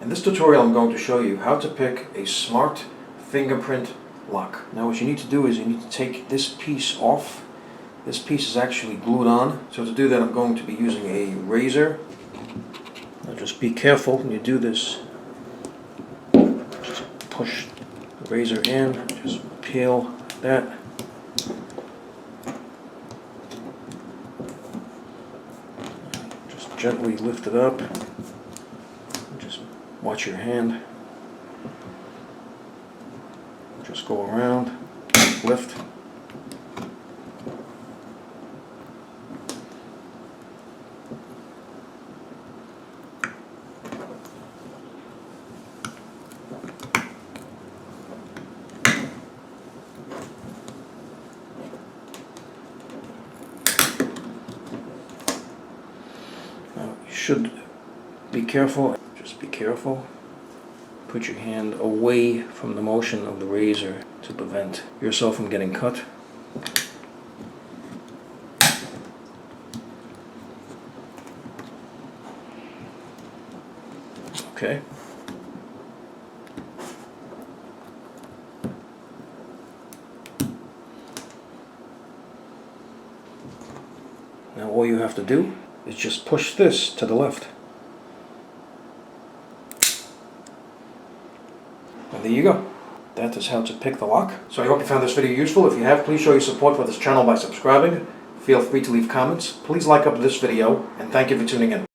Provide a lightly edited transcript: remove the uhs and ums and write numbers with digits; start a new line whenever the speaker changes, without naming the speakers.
In this tutorial I'm going to show you how to pick a smart fingerprint lock. Now what you need to do is you need to take this piece off. This piece is actually glued on. So to do that I'm going to be using a razor. Now just be careful when you do this. Just push the razor in, just peel that. Just gently lift it up. Just watch your hand. Just go around, lift. Now you should be careful, just be careful. Put your hand away from the motion of the razor to prevent yourself from getting cut. Okay. Now all you have to do is just push this to the left. And there you go. That is how to pick the lock. So I hope you found this video useful. If you have, please show your support for this channel by subscribing. Feel free to leave comments. Please like up this video, and thank you for tuning in.